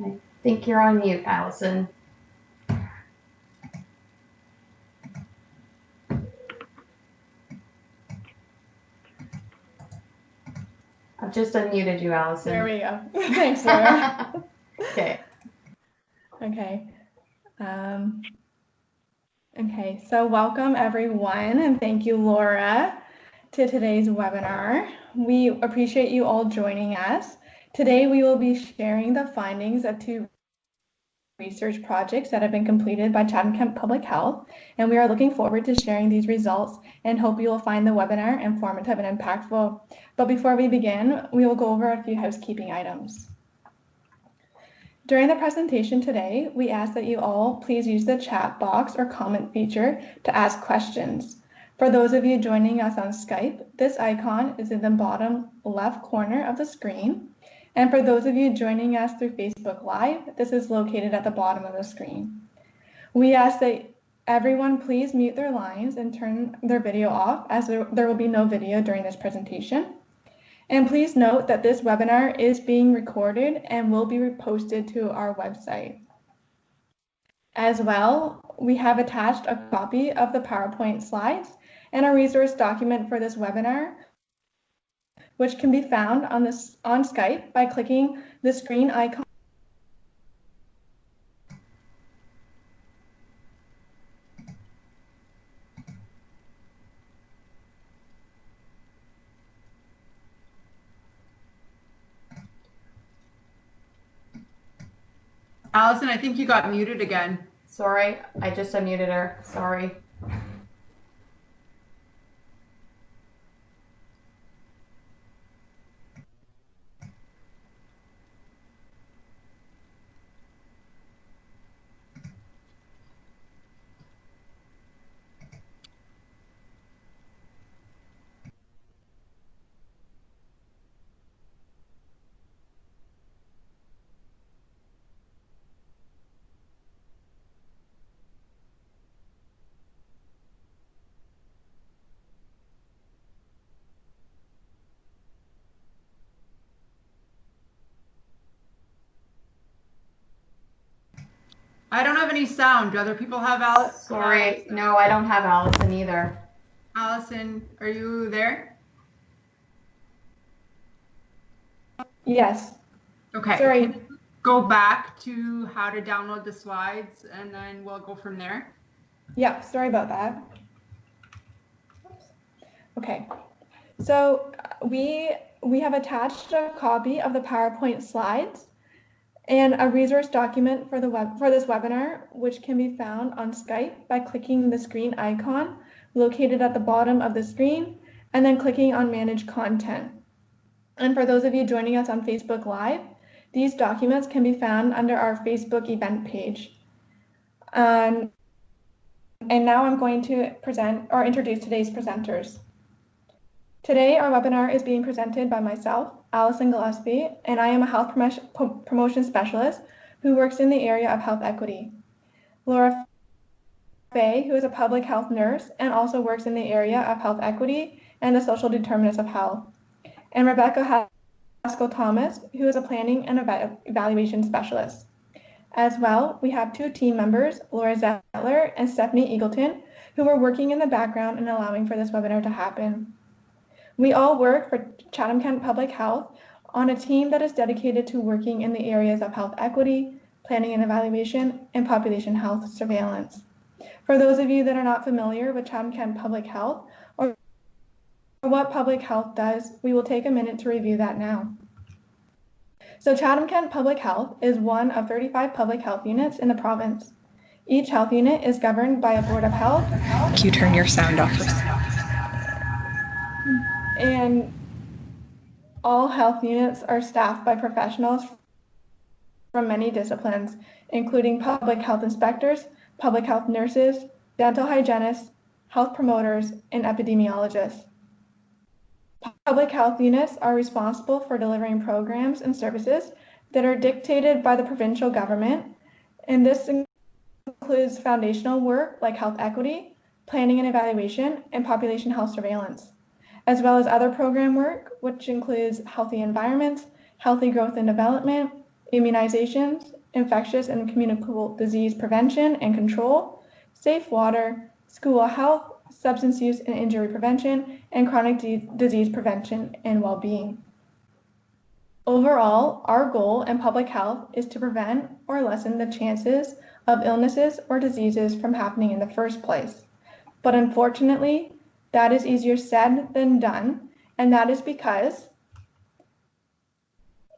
I think you're on mute, Allison. I've just unmuted you, Allison. There we go. Thanks, Laura. Okay. Okay. Okay, so welcome everyone, and thank you, Laura, to today's webinar. We appreciate you all joining us. Today we will be sharing the findings of 2 research projects that have been completed by Chatham-Kent Public Health, and we are looking forward to sharing these results and hope you will find the webinar informative and impactful. But before we begin, we will go over a few housekeeping items. During the presentation today, we ask that you all please use the chat box or comment feature to ask questions. For those of you joining us on Skype, this icon is in the bottom left corner of the screen. And for those of you joining us through Facebook Live, this is located at the bottom of the screen. We ask that everyone please mute their lines and turn their video off, as there will be no video during this presentation. And please note that this webinar is being recorded and will be reposted to our website. As well, we have attached a copy of the PowerPoint slides and a resource document for this webinar, which can be found on Skype by clicking the screen icon. Allison, I think you got muted again. Sorry, I just unmuted her. Sorry. I don't have any sound. Do other people have Allison? Sorry, no, I don't have Allison either. Allison, are you there? Yes. Okay. Sorry. Go back to how to download the slides, and then we'll go from there. Yeah, sorry about that. Okay, so we have attached a copy of the PowerPoint slides and a resource document for this webinar, which can be found on Skype by clicking the screen icon located at the bottom of the screen and then clicking on Manage Content. And for those of you joining us on Facebook Live, these documents can be found under our Facebook event page. And now I'm going to introduce today's presenters. Today, our webinar is being presented by myself, Allison Gillespie, and I am a health promotion specialist who works in the area of health equity. Laura Fay, who is a public health nurse and also works in the area of health equity and the social determinants of health. And Rebecca Haskell-Thomas, who is a planning and evaluation specialist. As well, we have 2 team members, Laura Zettler and Stephanie Eagleton, who are working in the background and allowing for this webinar to happen. We all work for Chatham-Kent Public Health on a team that is dedicated to working in the areas of health equity, planning and evaluation, and population health surveillance. For those of you that are not familiar with Chatham-Kent Public Health or what public health does, we will take a minute to review that now. So Chatham-Kent Public Health is one of 35 public health units in the province. Each health unit is governed by a board of health. Can you turn your sound off? And all health units are staffed by professionals from many disciplines, including public health inspectors, public health nurses, dental hygienists, health promoters, and epidemiologists. Public health units are responsible for delivering programs and services that are dictated by the provincial government, and this includes foundational work like health equity, planning and evaluation, and population health surveillance, as well as other program work, which includes healthy environments, healthy growth and development, immunizations, infectious and communicable disease prevention and control, safe water, school health, substance use and injury prevention, and chronic disease prevention and well-being. Overall, our goal in public health is to prevent or lessen the chances of illnesses or diseases from happening in the first place. But unfortunately, that is easier said than done, and that is because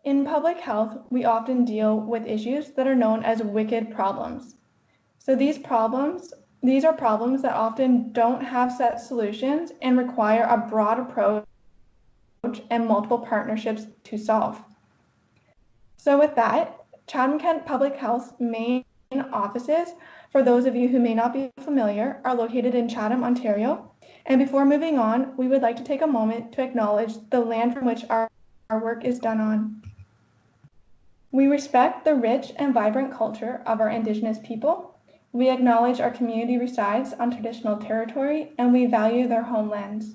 in public health, we often deal with issues that are known as wicked problems. So these are problems that often don't have set solutions and require a broad approach and multiple partnerships to solve. So with that, Chatham-Kent Public Health's main offices, for those of you who may not be familiar, are located in Chatham, Ontario. And before moving on, we would like to take a moment to acknowledge the land from which our work is done on. We respect the rich and vibrant culture of our Indigenous people. We acknowledge our community resides on traditional territory, and we value their homelands.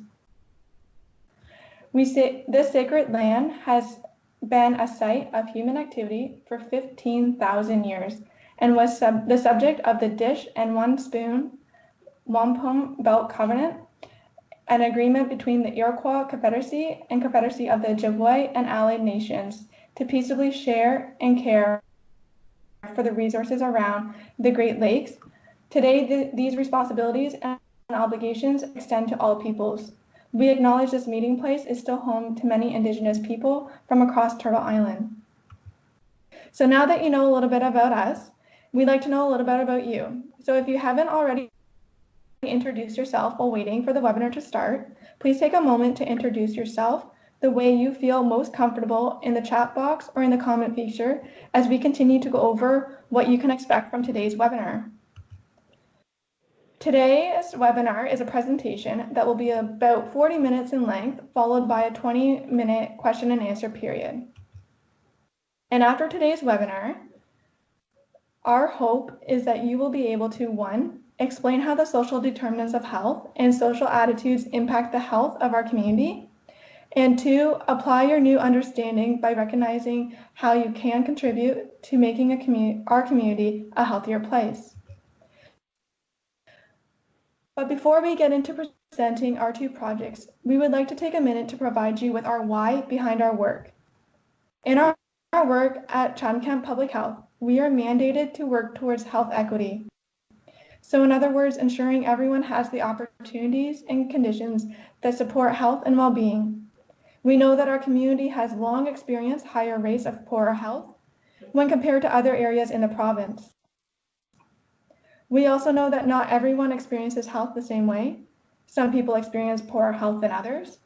This sacred land has been a site of human activity for 15,000 years and was the subject of the Dish and One Spoon Wampum Belt Covenant, an agreement between the Iroquois Confederacy and Confederacy of the Ojibwe and Allied Nations to peaceably share and care for the resources around the Great Lakes. Today, these responsibilities and obligations extend to all peoples. We acknowledge this meeting place is still home to many Indigenous people from across Turtle Island. So now that you know a little bit about us, we'd like to know a little bit about you. So if you haven't already introduced yourself while waiting for the webinar to start, please take a moment to introduce yourself the way you feel most comfortable in the chat box or in the comment feature as we continue to go over what you can expect from today's webinar. Today's webinar is a presentation that will be about 40 minutes in length, followed by a 20-minute question and answer period. And after today's webinar, our hope is that you will be able to, 1, explain how the social determinants of health and social attitudes impact the health of our community, and 2, apply your new understanding by recognizing how you can contribute to making our community a healthier place. But before we get into presenting our 2 projects, we would like to take a minute to provide you with our why behind our work. In our work at Chatham-Kent Public Health, we are mandated to work towards health equity. So in other words, ensuring everyone has the opportunities and conditions that support health and well-being. We know that our community has long experienced higher rates of poorer health when compared to other areas in the province. We also know that not everyone experiences health the same way. Some people experience poorer health than others.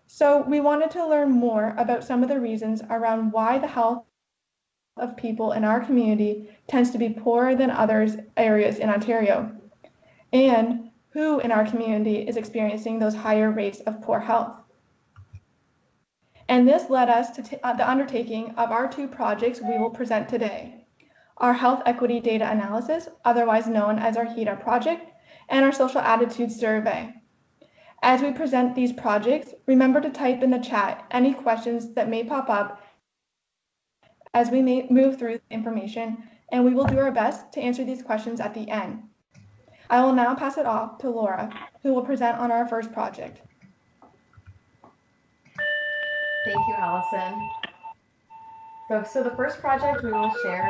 So we wanted to learn more about some of the reasons around why the health of people in our community tends to be poorer than other areas in Ontario, and who in our community is experiencing those higher rates of poor health. And this led us to the undertaking of our 2 projects we will present today: our Health Equity Data Analysis, otherwise known as our Heda project, and our Social Attitudes Survey. As we present these projects, remember to type in the chat any questions that may pop up as we may move through the information, and we will do our best to answer these questions at the end. I will now pass it off to Laura, who will present on our first project. Thank you, Allison. So the first project we will share,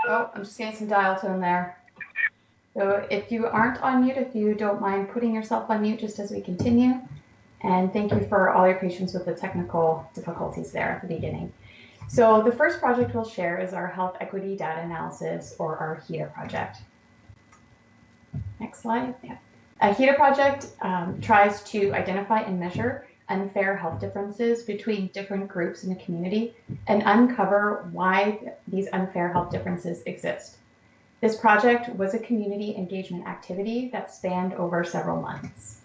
oh, I'm just getting some dial tone there. So if you aren't on mute, if you don't mind putting yourself on mute just as we continue. And thank you for all your patience with the technical difficulties there at the beginning. So the first project we'll share is our Health Equity Data Analysis, or our Heda project. Next slide. Yeah. A Heda project tries to identify and measure unfair health differences between different groups in a community and uncover why these unfair health differences exist. This project was a community engagement activity that spanned over several months.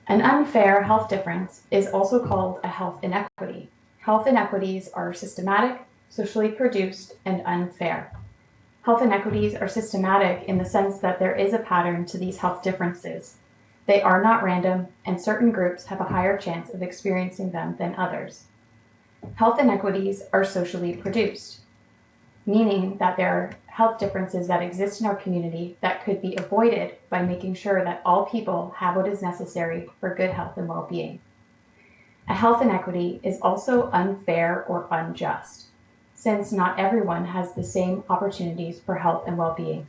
An unfair health difference is also called a health inequity. Health inequities are systematic, socially produced, and unfair. Health inequities are systematic in the sense that there is a pattern to these health differences. They are not random, and certain groups have a higher chance of experiencing them than others. Health inequities are socially produced, meaning that there are health differences that exist in our community that could be avoided by making sure that all people have what is necessary for good health and well-being. A health inequity is also unfair or unjust, since not everyone has the same opportunities for health and well-being.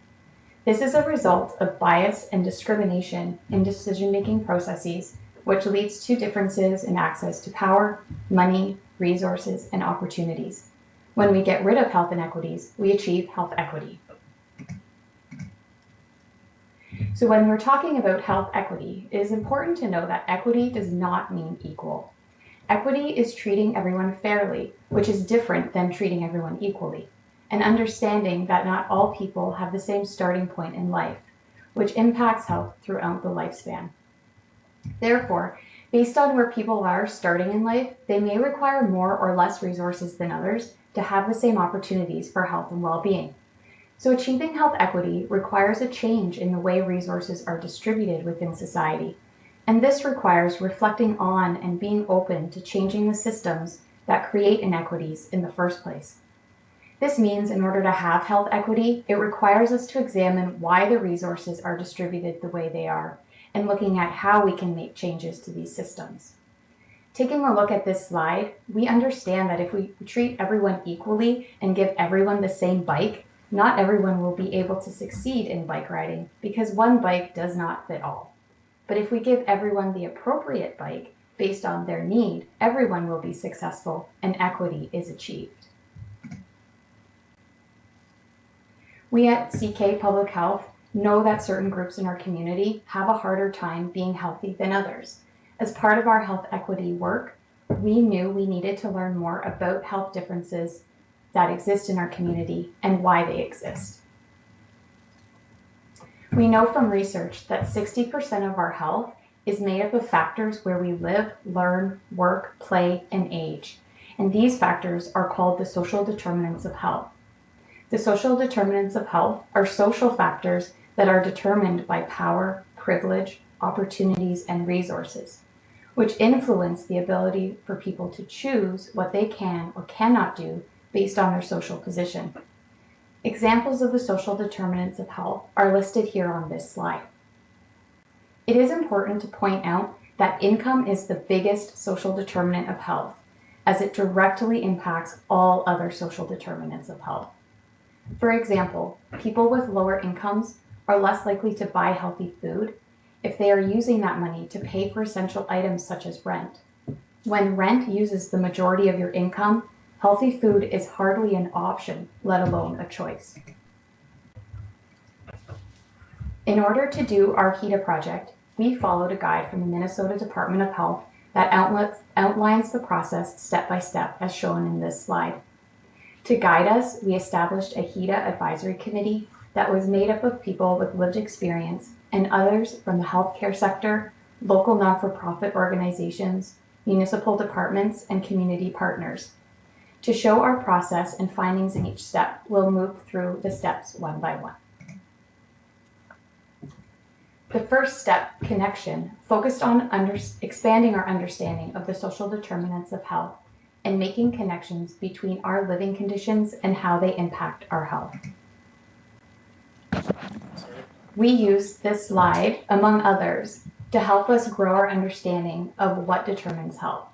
This is a result of bias and discrimination in decision-making processes, which leads to differences in access to power, money, resources, and opportunities. When we get rid of health inequities, we achieve health equity. So when we're talking about health equity, it is important to know that equity does not mean equal. Equity is treating everyone fairly, which is different than treating everyone equally, and understanding that not all people have the same starting point in life, which impacts health throughout the lifespan. Therefore, based on where people are starting in life, they may require more or less resources than others to have the same opportunities for health and well-being. So achieving health equity requires a change in the way resources are distributed within society. And this requires reflecting on and being open to changing the systems that create inequities in the first place. This means in order to have health equity, it requires us to examine why the resources are distributed the way they are, and looking at how we can make changes to these systems. Taking a look at this slide, we understand that if we treat everyone equally and give everyone the same bike, not everyone will be able to succeed in bike riding because one bike does not fit all. But if we give everyone the appropriate bike based on their need, everyone will be successful and equity is achieved. We at CK Public Health know that certain groups in our community have a harder time being healthy than others. As part of our health equity work, we knew we needed to learn more about health differences that exist in our community and why they exist. We know from research that 60% of our health is made up of factors where we live, learn, work, play, and age. And these factors are called the social determinants of health. The social determinants of health are social factors that are determined by power, privilege, opportunities, and resources, which influence the ability for people to choose what they can or cannot do based on their social position. Examples of the social determinants of health are listed here on this slide. It is important to point out that income is the biggest social determinant of health, as it directly impacts all other social determinants of health. For example, people with lower incomes are less likely to buy healthy food if they are using that money to pay for essential items such as rent. When rent uses the majority of your income, healthy food is hardly an option, let alone a choice. In order to do our Heda project, we followed a guide from the Minnesota Department of Health that outlines the process step by step as shown in this slide. To guide us, we established a Heda advisory committee that was made up of people with lived experience and others from the healthcare sector, local not-for-profit organizations, municipal departments, and community partners. To show our process and findings in each step, we'll move through the steps one by one. The first step, connection, focused on expanding our understanding of the social determinants of health and making connections between our living conditions and how they impact our health. We use this slide, among others, to help us grow our understanding of what determines health.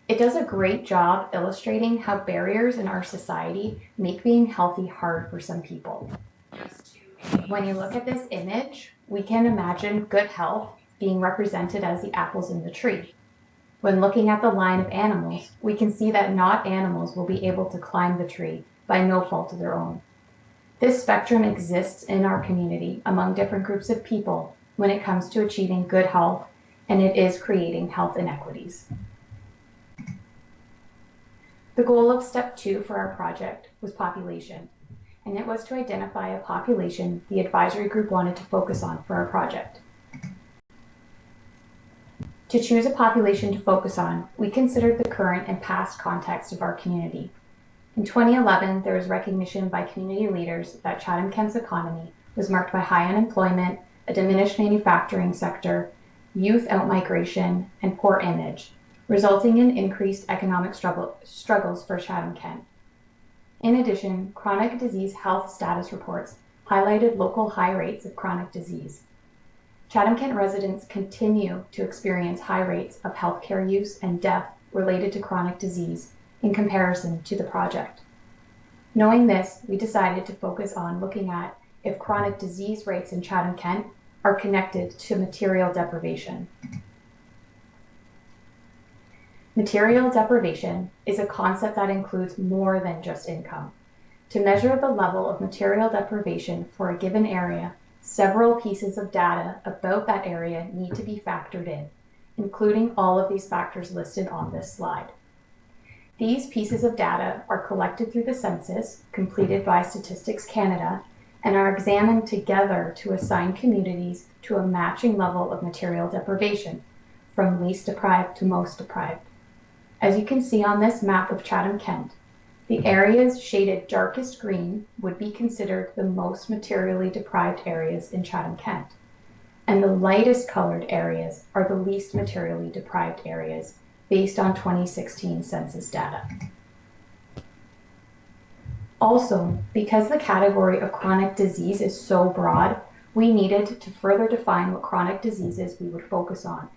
It does a great job illustrating how barriers in our society make being healthy hard for some people. When you look at this image, we can imagine good health being represented as the apples in the tree. When looking at the line of animals, we can see that not animals will be able to climb the tree by no fault of their own. This spectrum exists in our community among different groups of people when it comes to achieving good health, and it is creating health inequities. The goal of step 2 for our project was population, and it was to identify a population the advisory group wanted to focus on for our project. To choose a population to focus on, we considered the current and past context of our community. In 2011, there was recognition by community leaders that Chatham-Kent's economy was marked by high unemployment, a diminished manufacturing sector, youth outmigration, and poor image, resulting in increased economic struggles for Chatham-Kent. In addition, chronic disease health status reports highlighted local high rates of chronic disease. Chatham-Kent residents continue to experience high rates of healthcare use and death related to chronic disease in comparison to the project. Knowing this, we decided to focus on looking at if chronic disease rates in Chatham-Kent are connected to material deprivation. Material deprivation is a concept that includes more than just income. To measure the level of material deprivation for a given area, several pieces of data about that area need to be factored in, including all of these factors listed on this slide. These pieces of data are collected through the census completed by Statistics Canada and are examined together to assign communities to a matching level of material deprivation, from least deprived to most deprived. As you can see on this map of Chatham-Kent, the areas shaded darkest green would be considered the most materially deprived areas in Chatham-Kent, and the lightest colored areas are the least materially deprived areas based on 2016 census data. Also, because the category of chronic disease is so broad, we needed to further define what chronic diseases we would focus on.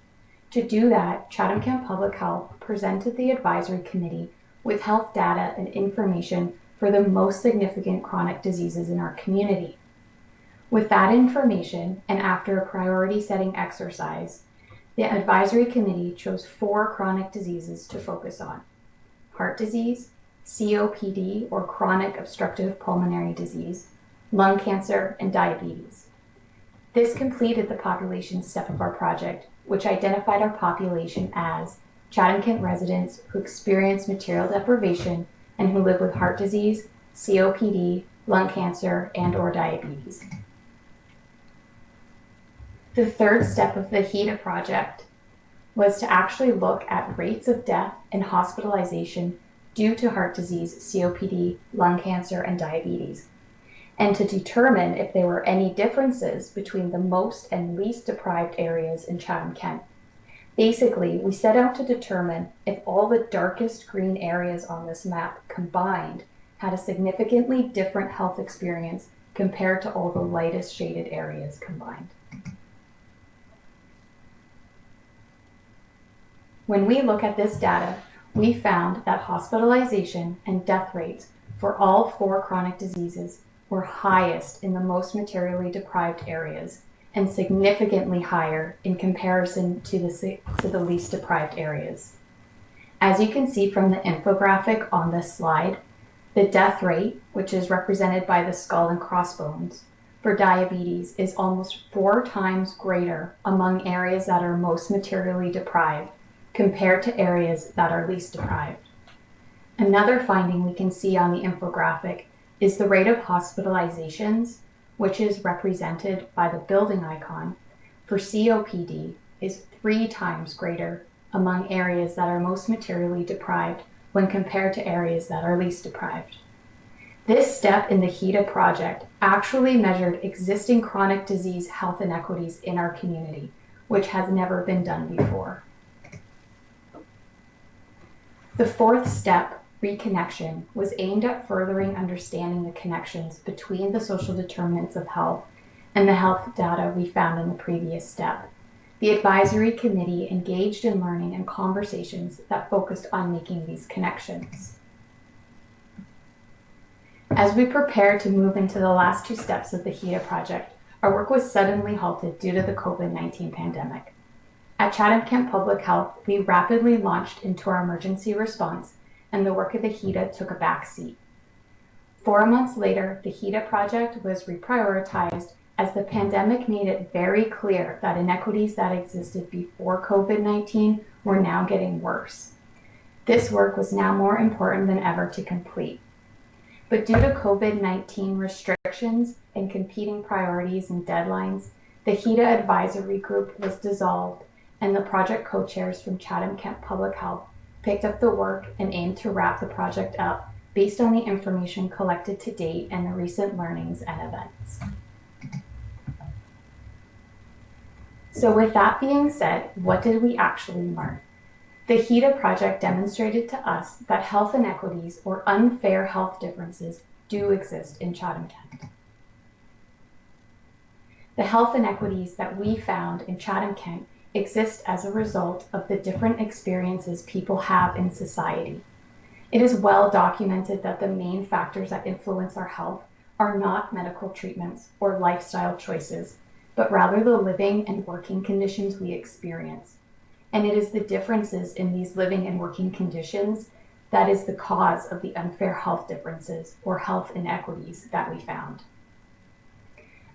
To do that, Chatham-Kent Public Health presented the advisory committee with health data and information for the most significant chronic diseases in our community. With that information, and after a priority setting exercise, the advisory committee chose 4 chronic diseases to focus on: heart disease, COPD or chronic obstructive pulmonary disease, lung cancer, and diabetes. This completed the population step of our project, which identified our population as Chatham-Kent residents who experience material deprivation and who live with heart disease, COPD, lung cancer, and/or diabetes. The third step of the Heda project was to actually look at rates of death and hospitalization due to heart disease, COPD, lung cancer, and diabetes, and to determine if there were any differences between the most and least deprived areas in Chatham-Kent. Basically, we set out to determine if all the darkest green areas on this map combined had a significantly different health experience compared to all the lightest shaded areas combined. When we look at this data, we found that hospitalization and death rates for all 4 chronic diseases were highest in the most materially deprived areas and significantly higher in comparison to the least deprived areas. As you can see from the infographic on this slide, the death rate, which is represented by the skull and crossbones, for diabetes is almost 4 times greater among areas that are most materially deprived compared to areas that are least deprived. Another finding we can see on the infographic is the rate of hospitalizations, which is represented by the building icon, for COPD is 3 times greater among areas that are most materially deprived when compared to areas that are least deprived. This step in the Heda project actually measured existing chronic disease health inequities in our community, which has never been done before. The fourth step, reconnection, was aimed at furthering understanding the connections between the social determinants of health and the health data we found in the previous step. The advisory committee engaged in learning and conversations that focused on making these connections. As we prepared to move into the last 2 steps of the Heda project, our work was suddenly halted due to the COVID-19 pandemic. At Chatham-Kent Public Health, we rapidly launched into our emergency response, and the work of the Heda took a back seat. 4 months later, the Heda project was reprioritized as the pandemic made it very clear that inequities that existed before COVID-19 were now getting worse. This work was now more important than ever to complete. But due to COVID-19 restrictions and competing priorities and deadlines, the Heda advisory group was dissolved, and the project co-chairs from Chatham-Kent Public Health picked up the work and aimed to wrap the project up based on the information collected to date and the recent learnings and events. So with that being said, what did we actually learn? The Heda project demonstrated to us that health inequities or unfair health differences do exist in Chatham-Kent. The health inequities that we found in Chatham-Kent exist as a result of the different experiences people have in society. It is well documented that the main factors that influence our health are not medical treatments or lifestyle choices, but rather the living and working conditions we experience. And it is the differences in these living and working conditions that is the cause of the unfair health differences or health inequities that we found.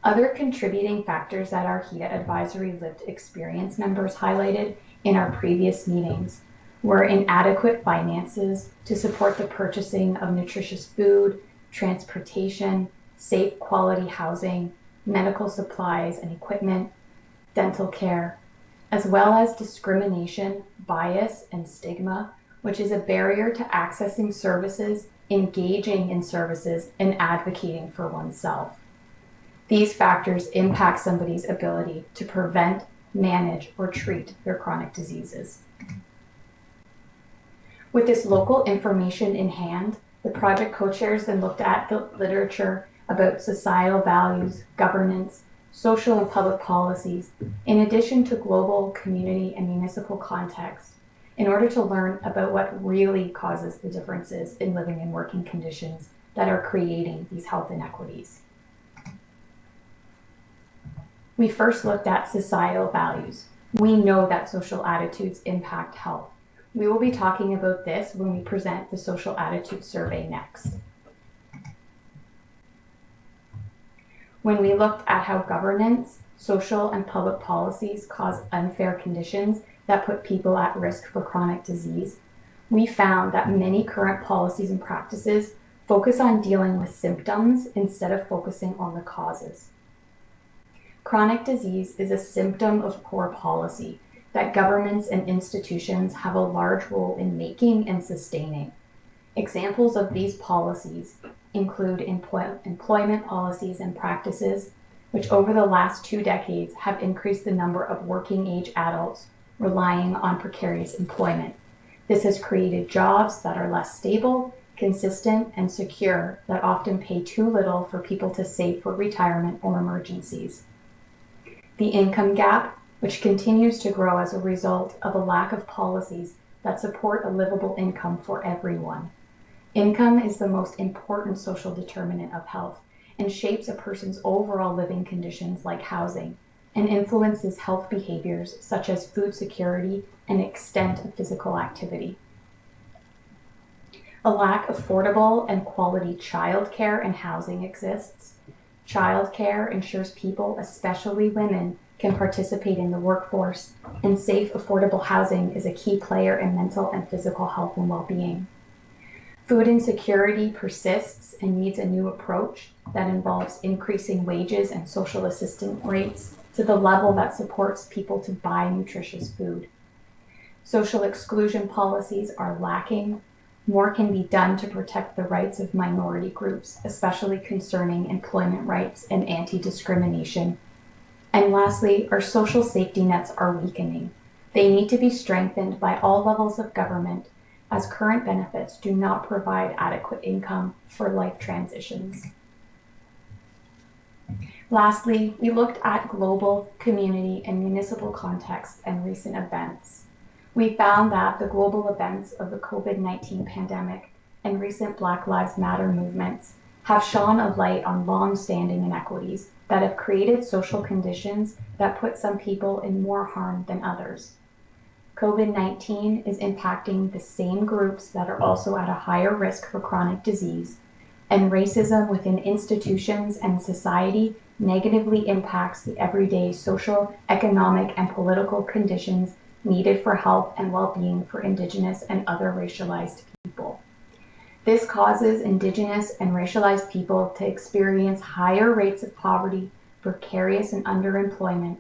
Other contributing factors that our Heda Advisory Lived Experience members highlighted in our previous meetings were inadequate finances to support the purchasing of nutritious food, transportation, safe quality housing, medical supplies and equipment, dental care, as well as discrimination, bias, and stigma, which is a barrier to accessing services, engaging in services, and advocating for oneself. These factors impact somebody's ability to prevent, manage, or treat their chronic diseases. With this local information in hand, the project co-chairs then looked at the literature about societal values, governance, social and public policies, in addition to global, community, and municipal context, in order to learn about what really causes the differences in living and working conditions that are creating these health inequities. We first looked at societal values. We know that social attitudes impact health. We will be talking about this when we present the social attitude survey next. When we looked at how governance, social, and public policies cause unfair conditions that put people at risk for chronic disease, we found that many current policies and practices focus on dealing with symptoms instead of focusing on the causes. Chronic disease is a symptom of poor policy that governments and institutions have a large role in making and sustaining. Examples of these policies include employment policies and practices, which over the last 2 decades have increased the number of working age adults relying on precarious employment. This has created jobs that are less stable, consistent, and secure that often pay too little for people to save for retirement or emergencies. The income gap, which continues to grow as a result of a lack of policies that support a livable income for everyone. Income is the most important social determinant of health and shapes a person's overall living conditions like housing, and influences health behaviors such as food security and extent of physical activity. A lack of affordable and quality childcare and housing exists. Childcare ensures people, especially women, can participate in the workforce, and safe, affordable housing is a key player in mental and physical health and well-being. Food insecurity persists and needs a new approach that involves increasing wages and social assistance rates to the level that supports people to buy nutritious food. Social exclusion policies are lacking. More can be done to protect the rights of minority groups, especially concerning employment rights and anti-discrimination. And lastly, our social safety nets are weakening. They need to be strengthened by all levels of government, as current benefits do not provide adequate income for life transitions. Lastly, we looked at global, community, and municipal contexts and recent events. We found that the global events of the COVID-19 pandemic and recent Black Lives Matter movements have shone a light on long-standing inequities that have created social conditions that put some people in more harm than others. COVID-19 is impacting the same groups that are also at a higher risk for chronic disease, and racism within institutions and society negatively impacts the everyday social, economic, and political conditions needed for health and well-being for Indigenous and other racialized people. This causes Indigenous and racialized people to experience higher rates of poverty, precarious and underemployment,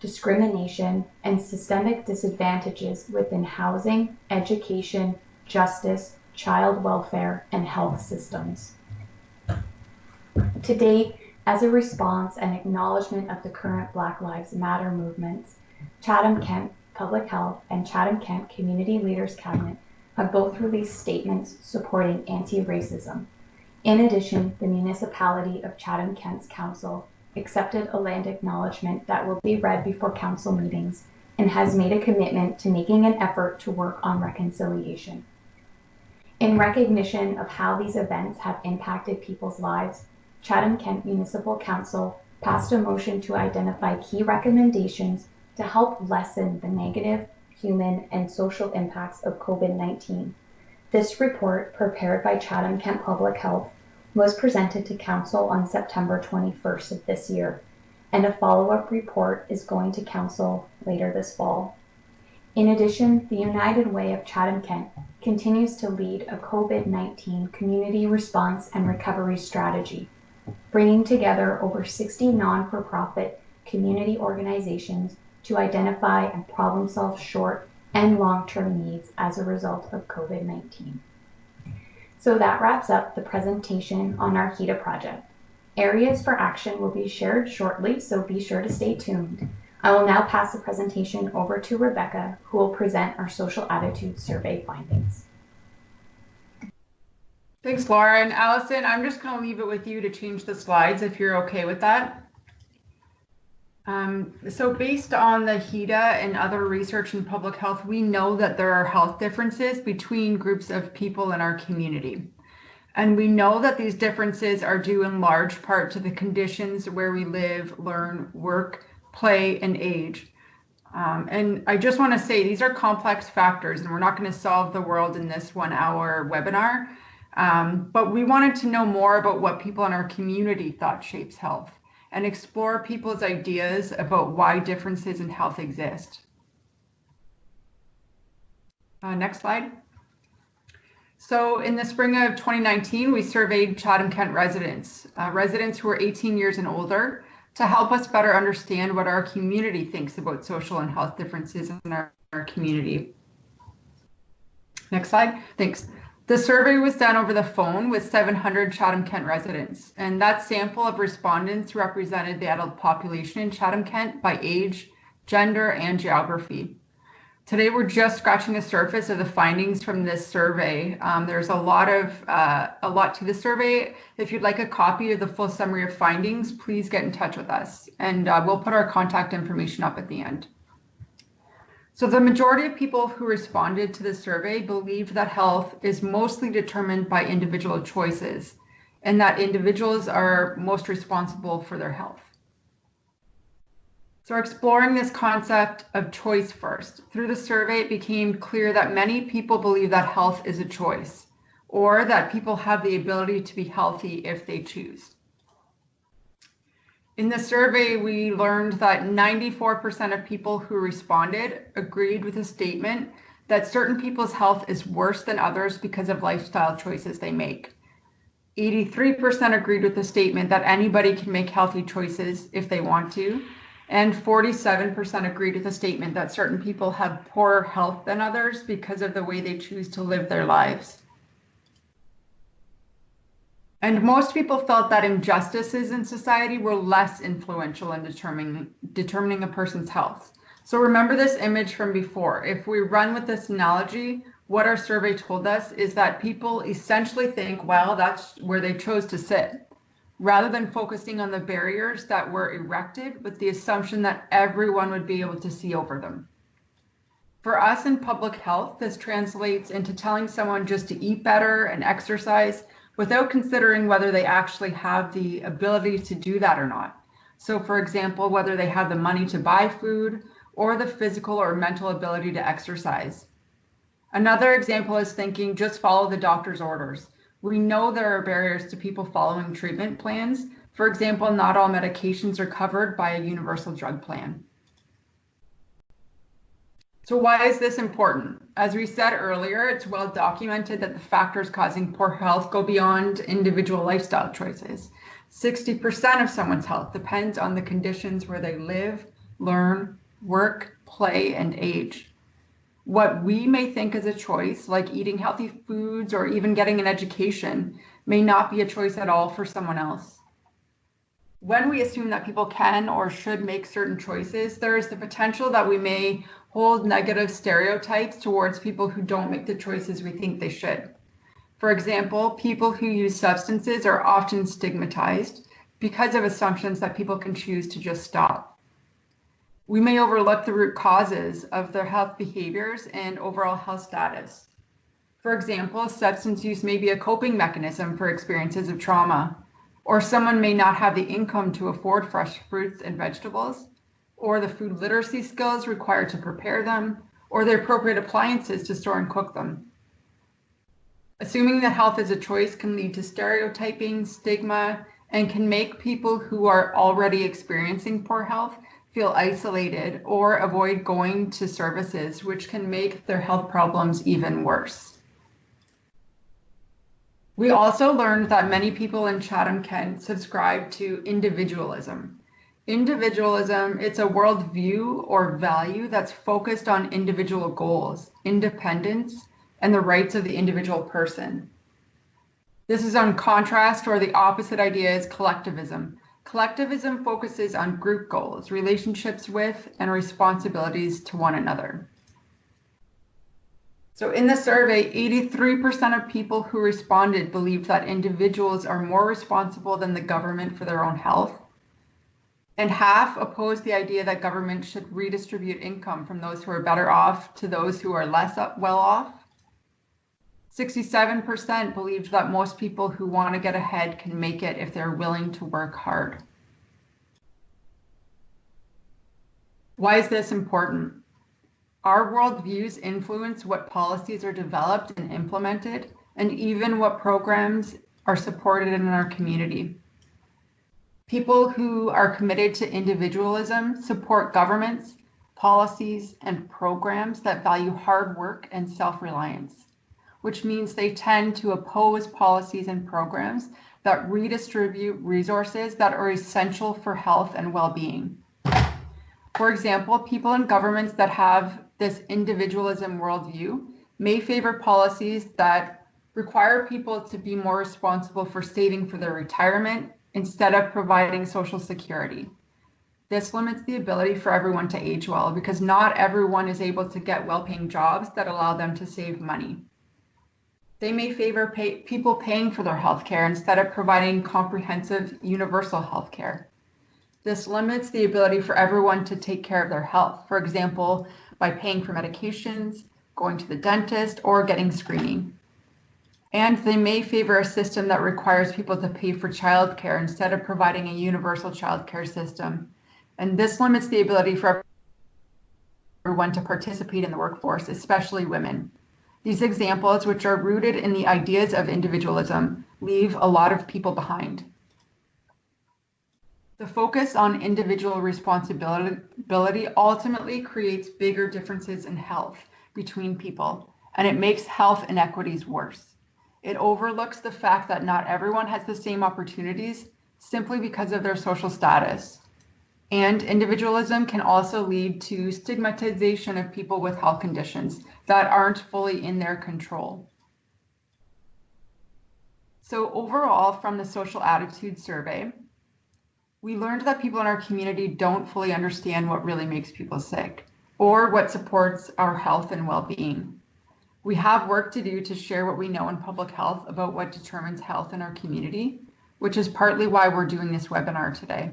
discrimination, and systemic disadvantages within housing, education, justice, child welfare, and health systems. To date, as a response and acknowledgement of the current Black Lives Matter movements, Chatham-Kent Public Health and Chatham-Kent Community Leaders Cabinet have both released statements supporting anti-racism. In addition, the municipality of Chatham-Kent's council accepted a land acknowledgement that will be read before council meetings and has made a commitment to making an effort to work on reconciliation. In recognition of how these events have impacted people's lives, Chatham-Kent Municipal Council passed a motion to identify key recommendations to help lessen the negative human and social impacts of COVID-19. This report, prepared by Chatham-Kent Public Health, was presented to Council on September 21st of this year, and a follow-up report is going to Council later this fall. In addition, the United Way of Chatham-Kent continues to lead a COVID-19 community response and recovery strategy, bringing together over 60 non-for-profit community organizations to identify and problem-solve short and long-term needs as a result of COVID-19. So that wraps up the presentation on our Heda project. Areas for action will be shared shortly, so be sure to stay tuned. I will now pass the presentation over to Rebecca, who will present our social attitude survey findings. Thanks, Laura. And Allison, I'm just going to leave it with you to change the slides if you're okay with that. So based on the Heda and other research in public health, we know that there are health differences between groups of people in our community. And we know that these differences are due in large part to the conditions where we live, learn, work, play, and age. And I just want to say these are complex factors, and we're not going to solve the world in this 1-hour webinar. But we wanted to know more about what people in our community thought shapes health and explore people's ideas about why differences in health exist. Next slide. So in the spring of 2019, we surveyed Chatham-Kent residents who were 18 years and older, to help us better understand what our community thinks about social and health differences in our community. Next slide, thanks. The survey was done over the phone with 700 Chatham-Kent residents, and that sample of respondents represented the adult population in Chatham-Kent by age, gender, and geography. Today, we're just scratching the surface of the findings from this survey. There's a lot to the survey. If you'd like a copy of the full summary of findings, please get in touch with us, and we'll put our contact information up at the end. So the majority of people who responded to the survey believed that health is mostly determined by individual choices, and that individuals are most responsible for their health. So exploring this concept of choice first. Through the survey, it became clear that many people believe that health is a choice, or that people have the ability to be healthy if they choose. In the survey, we learned that 94% of people who responded agreed with the statement that certain people's health is worse than others because of lifestyle choices they make. 83% agreed with the statement that anybody can make healthy choices if they want to, and 47% agreed with the statement that certain people have poorer health than others because of the way they choose to live their lives. And most people felt that injustices in society were less influential in determining a person's health. So remember this image from before. If we run with this analogy, what our survey told us is that people essentially think, well, that's where they chose to sit, rather than focusing on the barriers that were erected with the assumption that everyone would be able to see over them. For us in public health, this translates into telling someone just to eat better and exercise without considering whether they actually have the ability to do that or not. So for example, whether they have the money to buy food or the physical or mental ability to exercise. Another example is thinking just follow the doctor's orders. We know there are barriers to people following treatment plans. For example, not all medications are covered by a universal drug plan. So why is this important? As we said earlier, it's well documented that the factors causing poor health go beyond individual lifestyle choices. 60% of someone's health depends on the conditions where they live, learn, work, play, and age. What we may think is a choice, like eating healthy foods or even getting an education, may not be a choice at all for someone else. When we assume that people can or should make certain choices, there is the potential that we may hold negative stereotypes towards people who don't make the choices we think they should. For example, people who use substances are often stigmatized because of assumptions that people can choose to just stop. We may overlook the root causes of their health behaviors and overall health status. For example, substance use may be a coping mechanism for experiences of trauma, or someone may not have the income to afford fresh fruits and vegetables, or the food literacy skills required to prepare them, or the appropriate appliances to store and cook them. Assuming that health is a choice can lead to stereotyping, stigma, and can make people who are already experiencing poor health feel isolated or avoid going to services, which can make their health problems even worse. We also learned that many people in Chatham-Kent subscribe to individualism. Individualism, it's a worldview or value that's focused on individual goals, independence, and the rights of the individual person. This is on contrast, or the opposite idea is collectivism. Collectivism focuses on group goals, relationships with, and responsibilities to one another. So in the survey, 83% of people who responded believed that individuals are more responsible than the government for their own health. And half opposed the idea that government should redistribute income from those who are better off to those who are less well off. 67% believed that most people who want to get ahead can make it if they're willing to work hard. Why is this important? Our worldviews influence what policies are developed and implemented, and even what programs are supported in our community. People who are committed to individualism support governments, policies, and programs that value hard work and self-reliance, which means they tend to oppose policies and programs that redistribute resources that are essential for health and well-being. For example, people in governments that have this individualism worldview may favor policies that require people to be more responsible for saving for their retirement instead of providing social security. This limits the ability for everyone to age well because not everyone is able to get well-paying jobs that allow them to save money. They may favor people paying for their healthcare instead of providing comprehensive universal healthcare. This limits the ability for everyone to take care of their health, for example, by paying for medications, going to the dentist, or getting screening. And they may favor a system that requires people to pay for childcare instead of providing a universal childcare system. And this limits the ability for everyone to participate in the workforce, especially women. These examples, which are rooted in the ideas of individualism, leave a lot of people behind. The focus on individual responsibility ultimately creates bigger differences in health between people, and it makes health inequities worse. It overlooks the fact that not everyone has the same opportunities simply because of their social status. And individualism can also lead to stigmatization of people with health conditions that aren't fully in their control. So overall, from the social attitude survey, we learned that people in our community don't fully understand what really makes people sick or what supports our health and well-being. We have work to do to share what we know in public health about what determines health in our community, which is partly why we're doing this webinar today.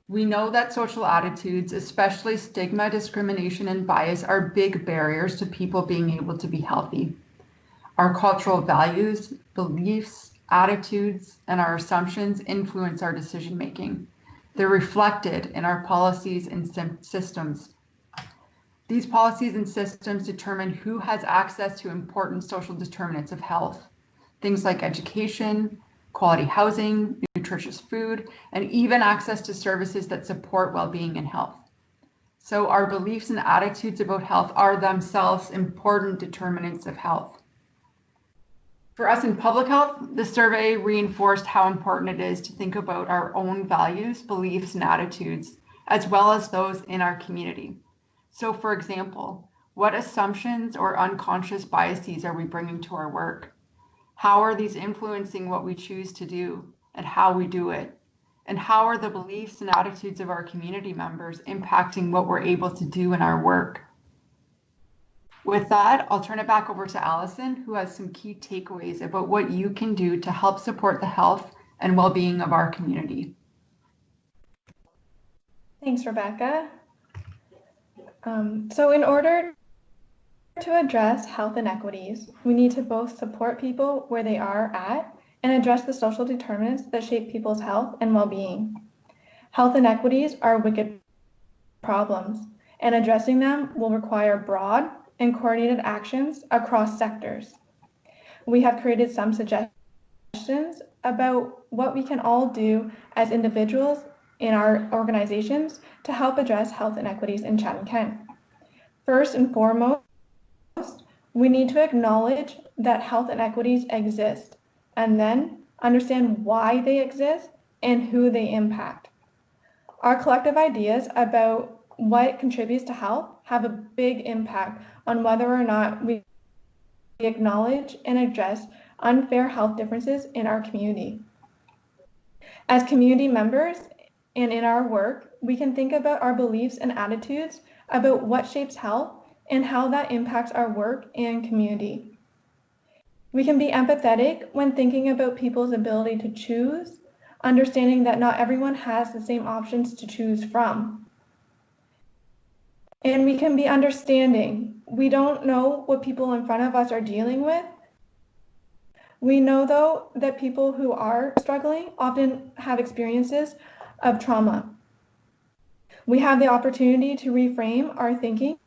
We know that social attitudes, especially stigma, discrimination, and bias, are big barriers to people being able to be healthy. Our cultural values, beliefs, attitudes, and our assumptions influence our decision-making. They're reflected in our policies and systems. These policies and systems determine who has access to important social determinants of health, things like education, quality housing, nutritious food, and even access to services that support well-being and health. So our beliefs and attitudes about health are themselves important determinants of health. For us in public health, the survey reinforced how important it is to think about our own values, beliefs, and attitudes, as well as those in our community. So for example, what assumptions or unconscious biases are we bringing to our work? How are these influencing what we choose to do and how we do it? And how are the beliefs and attitudes of our community members impacting what we're able to do in our work? With that, I'll turn it back over to Allison, who has some key takeaways about what you can do to help support the health and well-being of our community. Thanks, Rebecca. So in order to address health inequities, we need to both support people where they are at and address the social determinants that shape people's health and well-being. Health inequities are wicked problems, and addressing them will require broad and coordinated actions across sectors. We have created some suggestions about what we can all do as individuals in our organizations to help address health inequities in Chatham-Kent. First and foremost, we need to acknowledge that health inequities exist and then understand why they exist and who they impact. Our collective ideas about what contributes to health have a big impact on whether or not we acknowledge and address unfair health differences in our community. As community members and in our work, we can think about our beliefs and attitudes about what shapes health and how that impacts our work and community. We can be empathetic when thinking about people's ability to choose, understanding that not everyone has the same options to choose from. And we can be understanding. We don't know what people in front of us are dealing with. We know, though, that people who are struggling often have experiences of trauma. We have the opportunity to reframe our thinking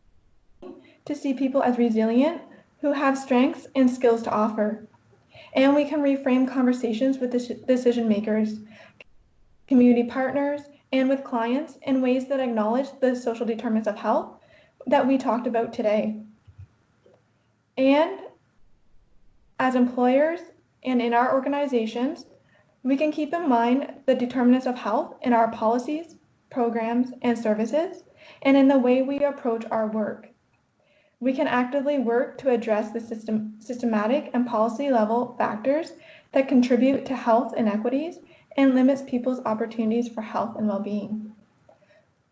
to see people as resilient, who have strengths and skills to offer. And we can reframe conversations with decision makers, community partners, and with clients in ways that acknowledge the social determinants of health that we talked about today. And as employers and in our organizations, we can keep in mind the determinants of health in our policies, programs, and services, and in the way we approach our work. We can actively work to address the systematic and policy level factors that contribute to health inequities and limits people's opportunities for health and well-being.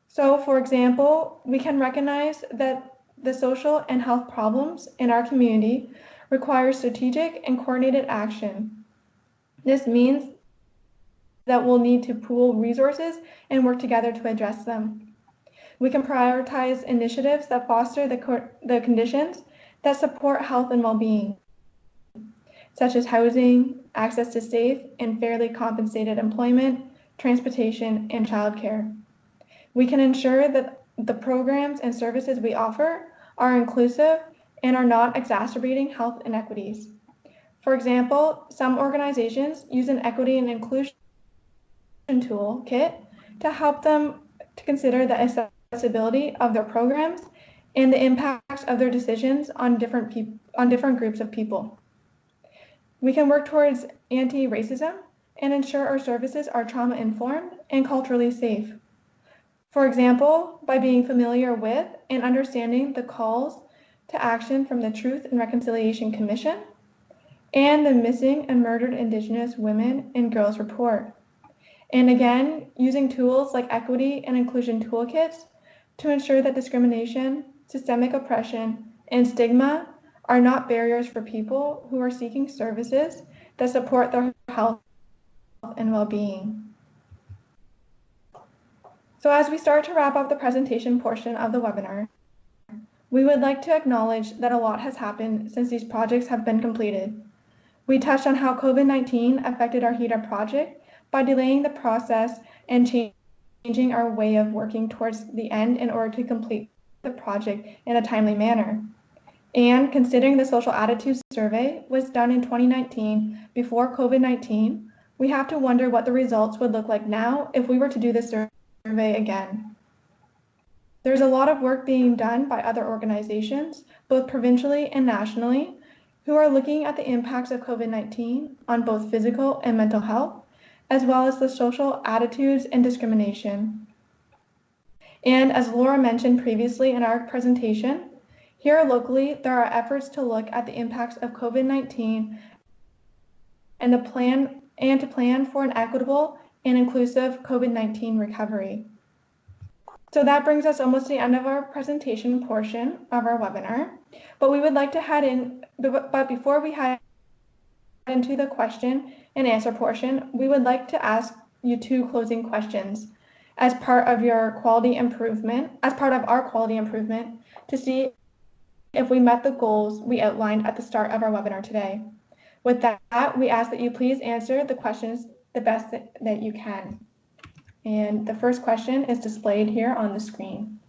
So, for example, we can recognize that the social and health problems in our community require strategic and coordinated action. This means that we'll need to pool resources and work together to address them. We can prioritize initiatives that foster the conditions that support health and well-being, such as housing, access to safe and fairly compensated employment, transportation, and childcare. We can ensure that the programs and services we offer are inclusive and are not exacerbating health inequities. For example, some organizations use an equity and inclusion toolkit to help them to consider the accessibility of their programs and the impacts of their decisions on different groups of people. We can work towards anti-racism and ensure our services are trauma-informed and culturally safe. For example, by being familiar with and understanding the calls to action from the Truth and Reconciliation Commission and the Missing and Murdered Indigenous Women and Girls Report. And again, using tools like equity and inclusion toolkits to ensure that discrimination, systemic oppression, and stigma are not barriers for people who are seeking services that support their health and well-being. So as we start to wrap up the presentation portion of the webinar, we would like to acknowledge that a lot has happened since these projects have been completed. We touched on how COVID-19 affected our Heda project by delaying the process and changing our way of working towards the end in order to complete the project in a timely manner. And considering the social attitudes survey was done in 2019 before COVID-19, we have to wonder what the results would look like now if we were to do this survey again. There's a lot of work being done by other organizations, both provincially and nationally, who are looking at the impacts of COVID-19 on both physical and mental health, as well as the social attitudes and discrimination. And as Laura mentioned previously in our presentation, here locally, there are efforts to look at the impacts of COVID-19 and to plan for an equitable and inclusive COVID-19 recovery. So that brings us almost to the end of our presentation portion of our webinar, but we would like to head in, but before we head into the question and answer portion, we would like to ask you 2 closing questions as part of our quality improvement to see if we met the goals we outlined at the start of our webinar today. With that, we ask that you please answer the questions the best that you can. And the first question is displayed here on the screen.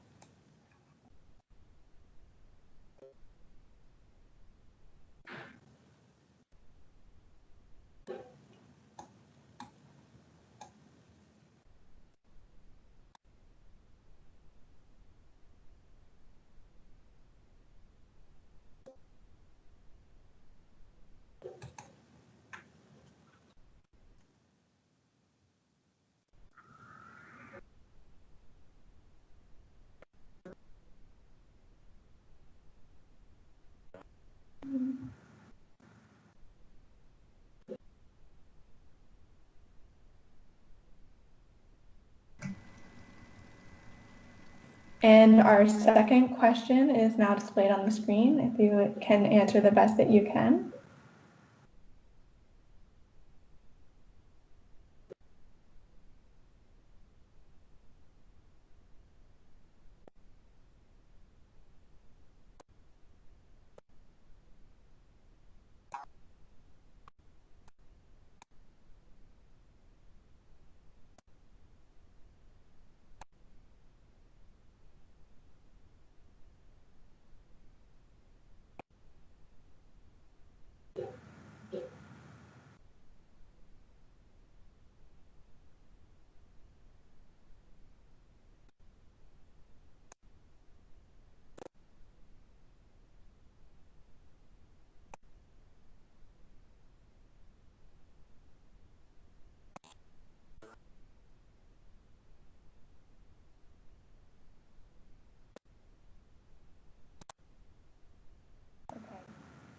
And our second question is now displayed on the screen, if you can answer the best that you can.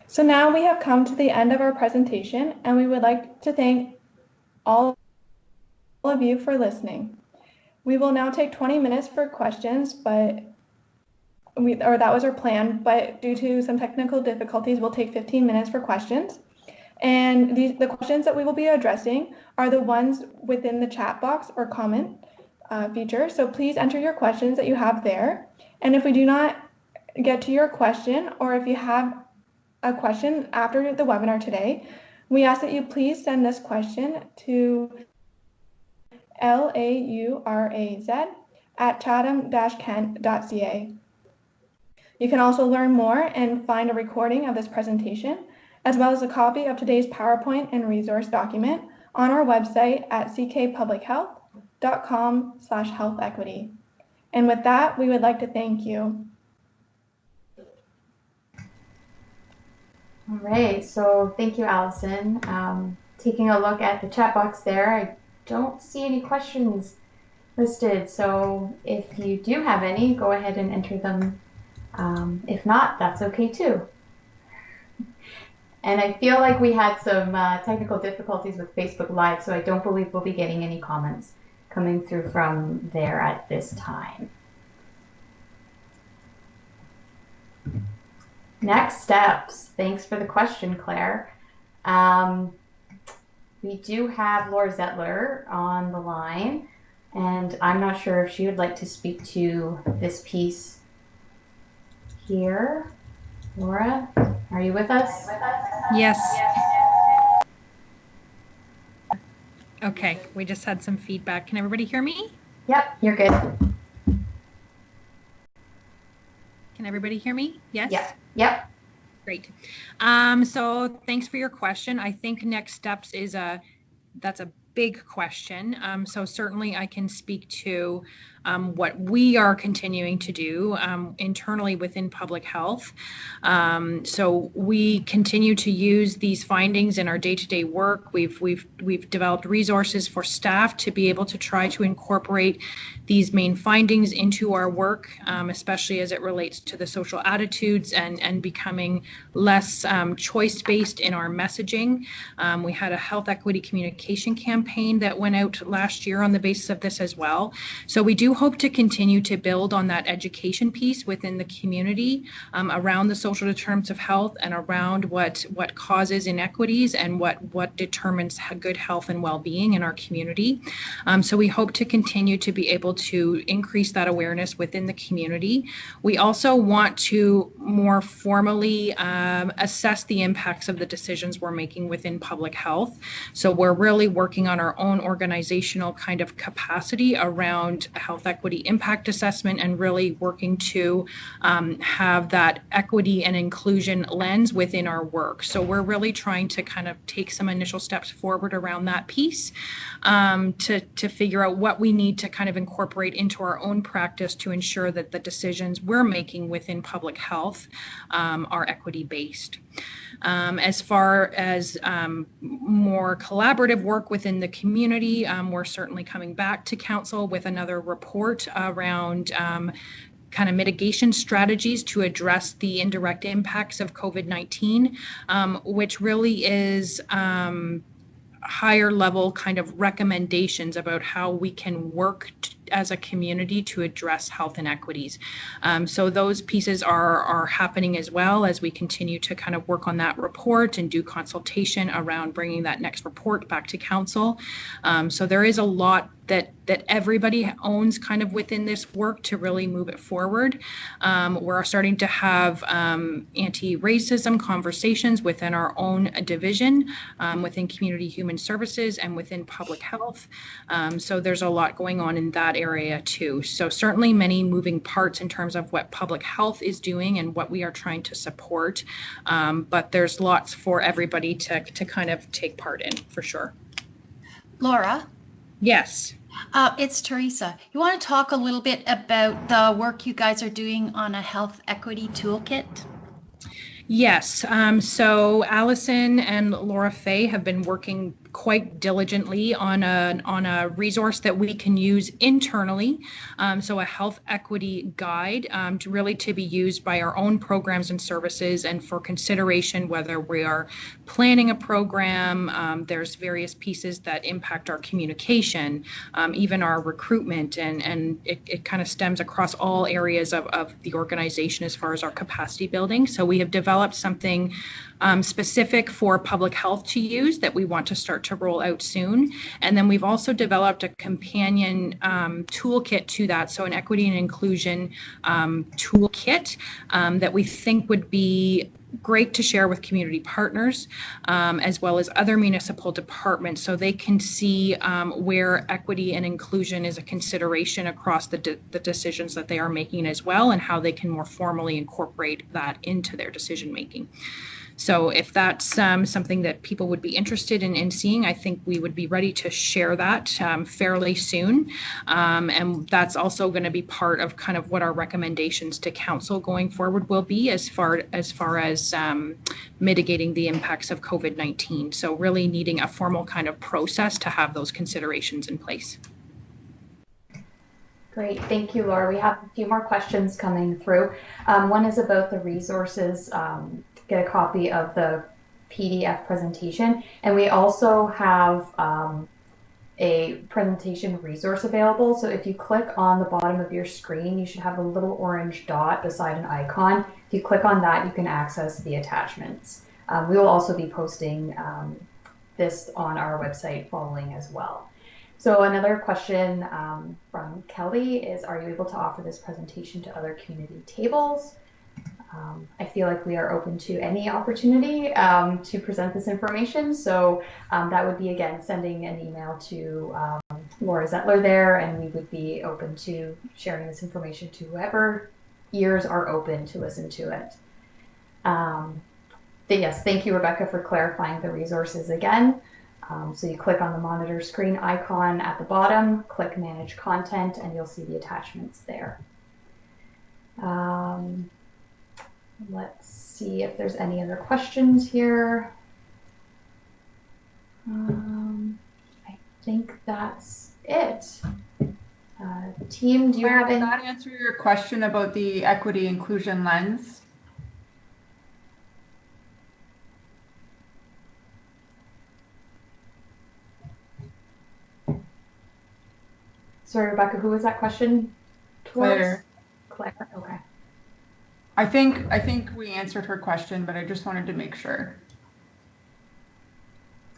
So now we have come to the end of our presentation, and we would like to thank all of you for listening. We will now take 20 minutes for questions, that was our plan, but due to some technical difficulties, we'll take 15 minutes for questions. And the questions that we will be addressing are the ones within the chat box or comment feature. So please enter your questions that you have there. And if we do not get to your question, or if you have a question after the webinar today, we ask that you please send this question to lauraz@chatham-kent.ca. You can also learn more and find a recording of this presentation, as well as a copy of today's PowerPoint and resource document on our website at ckpublichealth.com/health-equity. And with that, we would like to thank you. All right, so thank you, Allison. Taking a look at the chat box there, I don't see any questions listed. So if you do have any, go ahead and enter them. If not, that's okay too. And I feel like we had some technical difficulties with Facebook Live, so I don't believe we'll be getting any comments coming through from there at this time. Next steps. Thanks for the question, Claire. We do have Laura Zettler on the line, and I'm not sure if she would like to speak to this piece here. Laura, are you with us? Yes. Okay, we just had some feedback. Can everybody hear me? Yep, you're good. Can everybody hear me? Yes? Yep. Great. So thanks for your question. I think next steps is that's a big question. So certainly I can speak to what we are continuing to do internally within public health. So we continue to use these findings in our day-to-day work. We've developed resources for staff to be able to try to incorporate these main findings into our work, especially as it relates to the social attitudes and becoming less choice-based in our messaging. We had a health equity communication campaign campaign that went out last year on the basis of this as well. So we do hope to continue to build on that education piece within the community around the social determinants of health and around what causes inequities and what determines good health and well-being in our community. So we hope to continue to be able to increase that awareness within the community. We also want to more formally assess the impacts of the decisions we're making within public health. So we're really working on our own organizational kind of capacity around health equity impact assessment and really working to have that equity and inclusion lens within our work. So we're really trying to kind of take some initial steps forward around that piece to figure out what we need to kind of incorporate into our own practice to ensure that the decisions we're making within public health are equity based. As far as more collaborative work within the community, we're certainly coming back to council with another report around kind of mitigation strategies to address the indirect impacts of COVID-19, which really is higher level kind of recommendations about how we can work as a community to address health inequities. So those pieces are happening as well as we continue to kind of work on that report and do consultation around bringing that next report back to council. So there is a lot that everybody owns kind of within this work to really move it forward. We're starting to have anti-racism conversations within our own division, within community human services and within public health. So there's a lot going on in that area too. So certainly many moving parts in terms of what public health is doing and what we are trying to support. But there's lots for everybody to kind of take part in for sure. Laura? Yes. It's Teresa. You want to talk a little bit about the work you guys are doing on a health equity toolkit? Yes. So Allison and Laura Faye have been working quite diligently on a resource that we can use internally. So a health equity guide to be used by our own programs and services and for consideration whether we are planning a program. There's various pieces that impact our communication, even our recruitment, and it kind of stems across all areas of the organization as far as our capacity building. So we have developed something specific for public health to use that we want to start to roll out soon. And then we've also developed a companion toolkit to that, so an equity and inclusion toolkit that we think would be great to share with community partners as well as other municipal departments so they can see where equity and inclusion is a consideration across the decisions that they are making as well, and how they can more formally incorporate that into their decision making. So if that's something that people would be interested in seeing, I think we would be ready to share that fairly soon. And that's also going to be part of kind of what our recommendations to council going forward will be as far as mitigating the impacts of COVID-19. So really needing a formal kind of process to have those considerations in place. Great, thank you, Laura. We have a few more questions coming through. One is about the resources. Get a copy of the PDF presentation, and we also have a presentation resource available. So if you click on the bottom of your screen, you should have a little orange dot beside an icon. If you click on that, you can access the attachments. We will also be posting this on our website following as well. So another question from Kelly is, are you able to offer this presentation to other community tables? I feel like we are open to any opportunity to present this information. So that would be, again, sending an email to Laura Zettler there, and we would be open to sharing this information to whoever ears are open to listen to it. But yes, thank you, Rebecca, for clarifying the resources again. So you click on the monitor screen icon at the bottom, click Manage Content, and you'll see the attachments there. Let's see if there's any other questions here. I think that's it. Team, do you have any? Did that answer your question about the equity inclusion lens? Sorry, Rebecca, who was that question towards? Claire. Claire, okay. I think we answered her question, but I just wanted to make sure.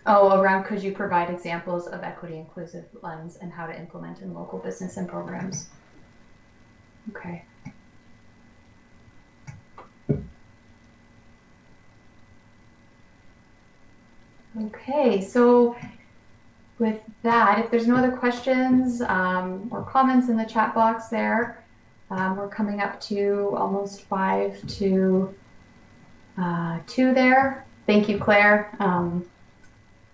Oh, around could you provide examples of equity inclusive lens and how to implement in local business and programs? Okay. Okay, so with that, if there's no other questions or comments in the chat box there, we're coming up to almost 5 to 2 there. Thank you, Claire.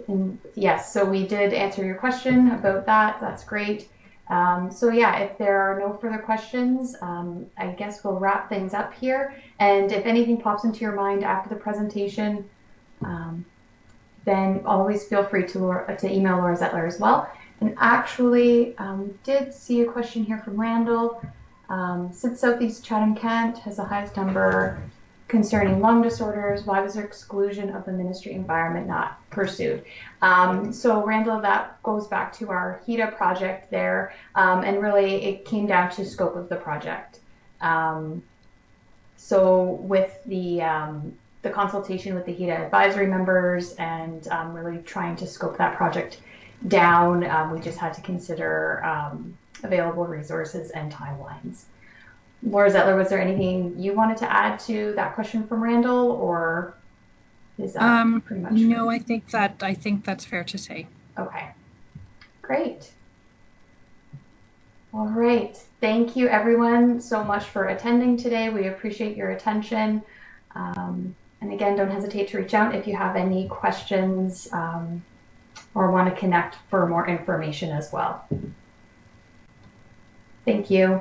And yes, so we did answer your question about that. That's great. So yeah, if there are no further questions, I guess we'll wrap things up here. And if anything pops into your mind after the presentation, then always feel free to email Laura Zettler as well. And actually, did see a question here from Randall. Since Southeast Chatham-Kent has the highest number concerning lung disorders, why was their exclusion of the ministry environment not pursued? So Randall, that goes back to our Heda project there, and really it came down to scope of the project. So with the consultation with the Heda advisory members and really trying to scope that project down, we just had to consider available resources and timelines. Laura Zettler, was there anything you wanted to add to that question from Randall, or is that pretty much? No, I think that's fair to say. Okay, great. All right, thank you everyone so much for attending today. We appreciate your attention. And again, don't hesitate to reach out if you have any questions or want to connect for more information as well. Thank you.